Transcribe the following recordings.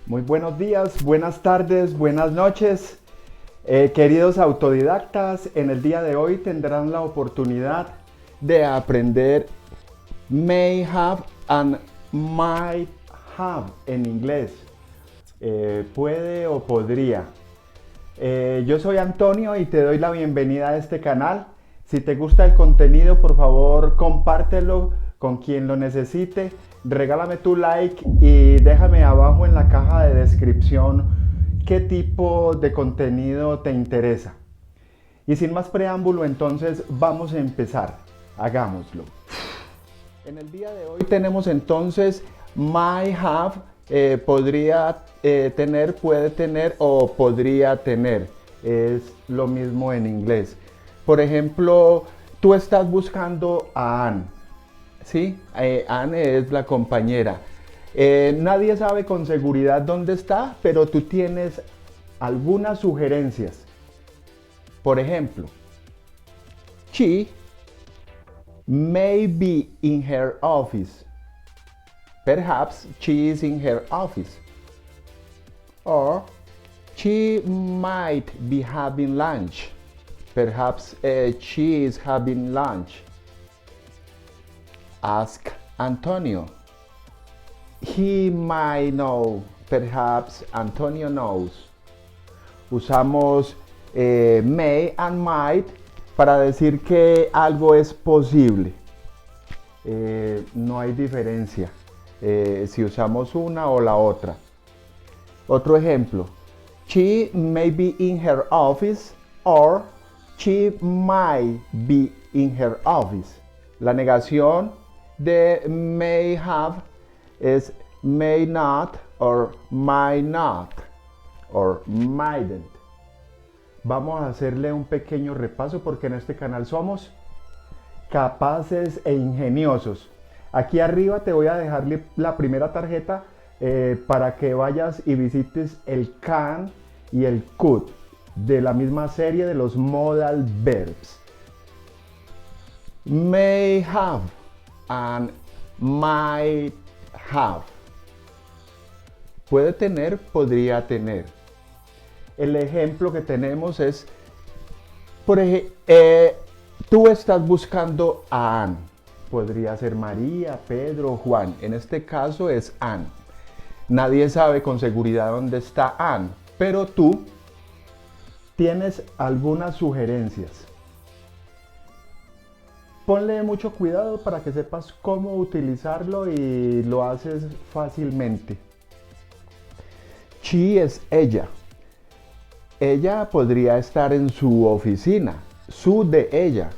Muy buenos días, buenas tardes, buenas noches. Queridos autodidactas, en el día de hoy tendrán la oportunidad de aprender may have and might have en inglés. Puede o podría. Yo soy Antonio y te doy la bienvenida a este canal. Si te gusta el contenido, por favor, compártelo con quien lo necesite. Regálame tu like y déjame abajo en la caja de descripción qué tipo de contenido te interesa. Y sin más preámbulo, entonces vamos a empezar. Hagámoslo. En el día de hoy tenemos entonces might have, podría tener, puede tener o podría tener. Es lo mismo en inglés. Por ejemplo, tú estás buscando a Anne. ¿Sí? Anne es la compañera. Nadie sabe con seguridad dónde está, pero tú tienes algunas sugerencias. Por ejemplo, she may be in her office. Perhaps she is in her office. Or she might be having lunch. Perhaps she is having lunch. Ask Antonio. He might know. Perhaps Antonio knows. Usamos may and might para decir que algo es posible. No hay diferencia si usamos una o la otra. Otro ejemplo. She may be in her office or she might be in her office. La negación de may have es may not or might not or mightn't. Vamos a hacerle un pequeño repaso porque en este canal somos capaces e ingeniosos. Aquí arriba te voy a dejar la primera tarjeta para que vayas y visites el can y el could de la misma serie de los modal verbs. May have and might have. Puede tener, podría tener. El ejemplo que tenemos es, por ejemplo, tú estás buscando a Anne. Podría ser María, Pedro, Juan. En este caso es Anne. Nadie sabe con seguridad dónde está Anne, pero tú tienes algunas sugerencias. Ponle mucho cuidado para que sepas cómo utilizarlo y lo haces fácilmente. She es ella. Ella podría estar en su oficina, su de ella.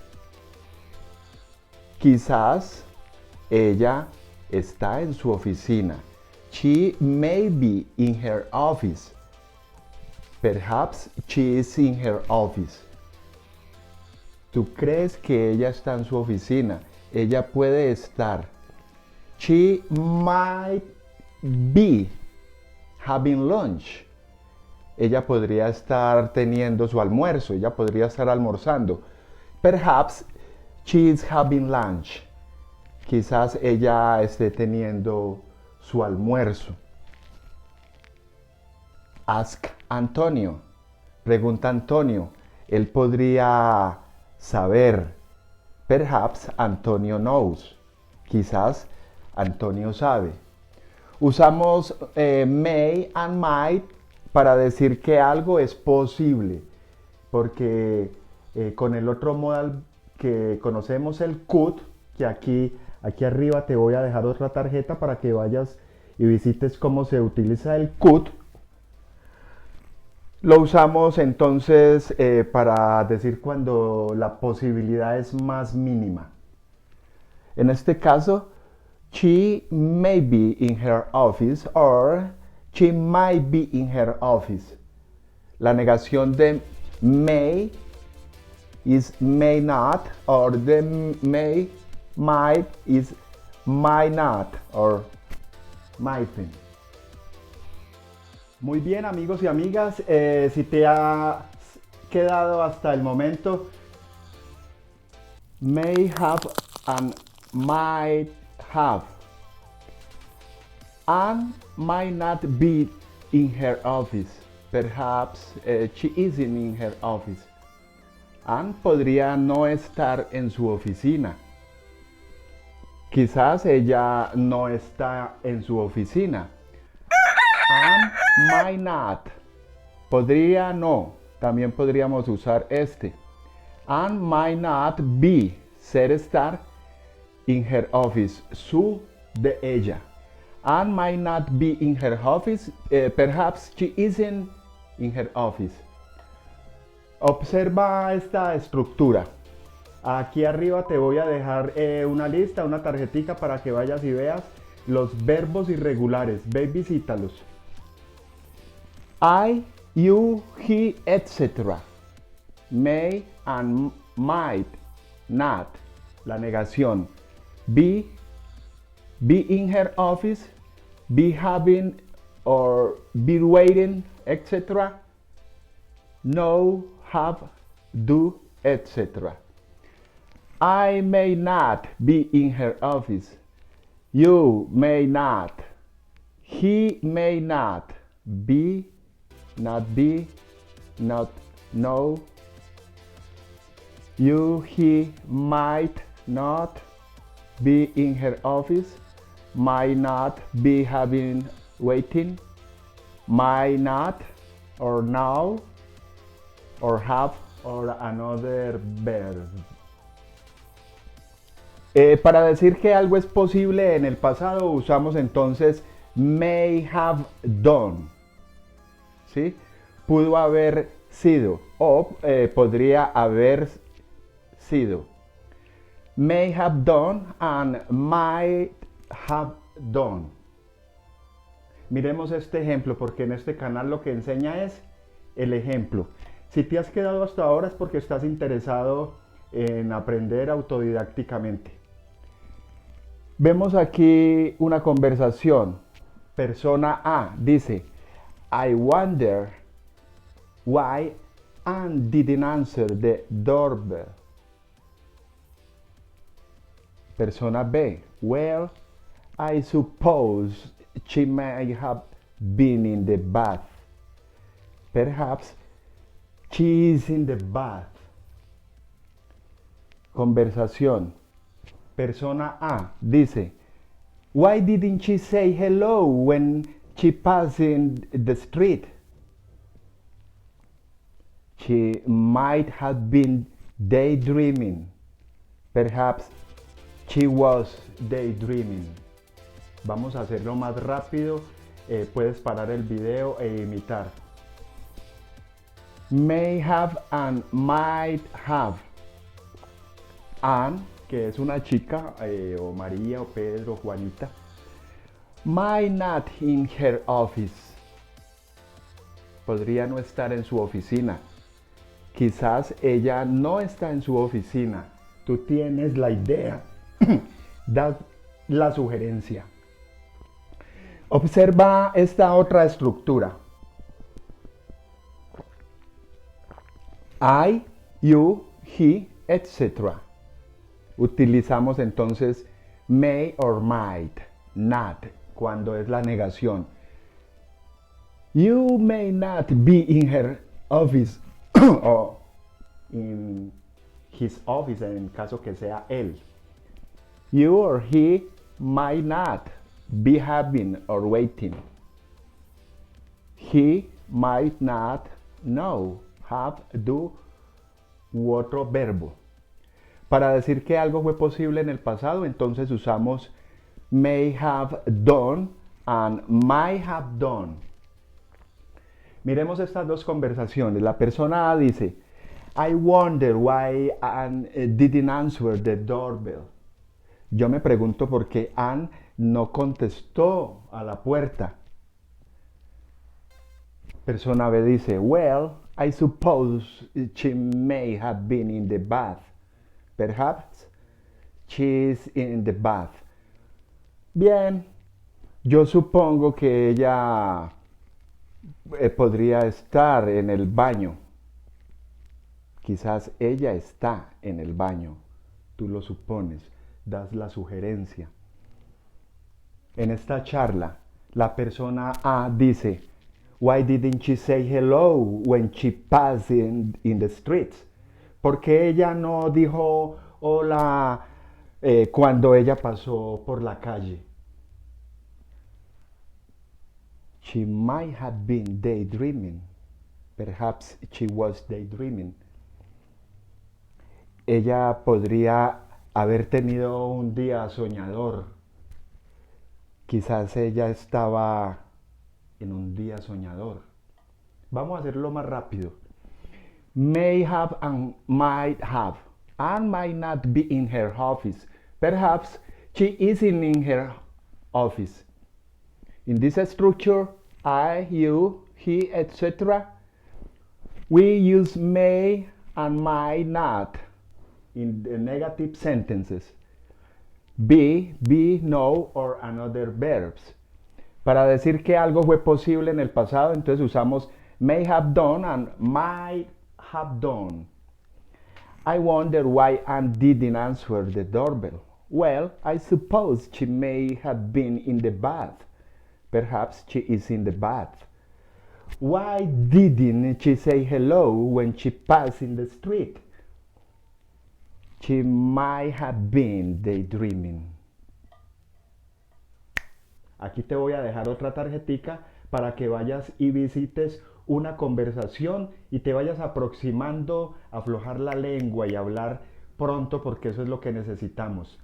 Quizás ella está en su oficina. She may be in her office. Perhaps she is in her office. Tú crees que ella está en su oficina. Ella puede estar. She might be having lunch. Ella podría estar teniendo su almuerzo. Ella podría estar almorzando. Perhaps she is having lunch. Quizás ella esté teniendo su almuerzo. Ask Antonio. Pregunta Antonio. Él podría saber. Perhaps Antonio knows. Quizás Antonio sabe. Usamos may and might para decir que algo es posible. Porque con el otro modal que conocemos, el could, que aquí arriba te voy a dejar otra tarjeta para que vayas y visites cómo se utiliza el could. Lo usamos entonces para decir cuando la posibilidad es más mínima. En este caso, she may be in her office or she might be in her office. La negación de may is may not, or the might is might not, or mightn't. Muy bien, amigos y amigas, si te ha quedado hasta el momento, may have and might have. And might not be in her office. Perhaps she isn't in her office. Anne podría no estar en su oficina. Quizás ella no está en su oficina. Anne might not. Podría no. También podríamos usar este. Anne might not be, ser estar, in her office. Su de ella. Anne might not be in her office. Perhaps she isn't in her office. Observa esta estructura. Aquí arriba te voy a dejar una lista, una tarjetita para que vayas y veas los verbos irregulares. Ve y visítalos. I, you, he, etc. May and might not. La negación. Be in her office. Be having or be waiting, etc. No, have, do, etc. I may not be in her office. You may not. He may not. Be, not be, not know. You, he might not be in her office. Might not be having waiting. Might not or now or have or another verb. Para decir que algo es posible en el pasado usamos entonces may have done. ¿Sí? Pudo haber sido o podría haber sido. May have done and might have done. Miremos este ejemplo porque en este canal lo que enseña es el ejemplo. Si te has quedado hasta ahora es porque estás interesado en aprender autodidácticamente. Vemos aquí una conversación. Persona A dice, I wonder why Anne didn't answer the doorbell. Persona B, well, I suppose she may have been in the bath. Perhaps she is in the bath. Conversación. Persona A dice, why didn't she say hello when she passed in the street? She might have been daydreaming. Perhaps she was daydreaming. Vamos a hacerlo más rápido. Puedes parar el video e imitar. May have and might have. Anne, que es una chica, o María, o Pedro, Juanita, might not in her office. Podría no estar en su oficina. Quizás ella no está en su oficina. Tú tienes la idea. Da la sugerencia. Observa esta otra estructura. I, you, he, etc. Utilizamos entonces may or might, not, cuando es la negación. You may not be in her office o in his office en caso que sea él. You or he might not be having or waiting. He might not know, have, do u otro verbo. Para decir que algo fue posible en el pasado, entonces usamos may have done and might have done. Miremos estas dos conversaciones. La persona A dice, I wonder why Anne didn't answer the doorbell. Yo me pregunto por qué Anne no contestó a la puerta. Persona B dice, well, I suppose she may have been in the bath. Perhaps she's in the bath. Bien, yo supongo que ella podría estar en el baño. Quizás ella está en el baño. Tú lo supones, das la sugerencia. En esta charla, la persona A dice, Why didn't she say hello when she passed in the streets? ¿Por qué ella no dijo hola cuando ella pasó por la calle? She might have been daydreaming. Perhaps she was daydreaming. Ella podría haber tenido un día soñador. Quizás ella estaba en un día soñador. Vamos a hacerlo más rápido. May have and might have. And might not be in her office. Perhaps she isn't in her office. In this structure, I, you, he, etc., we use may and might not in the negative sentences. Be, no, or another verbs. Para decir que algo fue posible en el pasado, entonces usamos may have done and might have done. I wonder why Anne didn't answer the doorbell. Well, I suppose she may have been in the bath. Perhaps she is in the bath. Why didn't she say hello when she passed in the street? She might have been daydreaming. Aquí te voy a dejar otra tarjetica para que vayas y visites una conversación y te vayas aproximando a aflojar la lengua y hablar pronto porque eso es lo que necesitamos.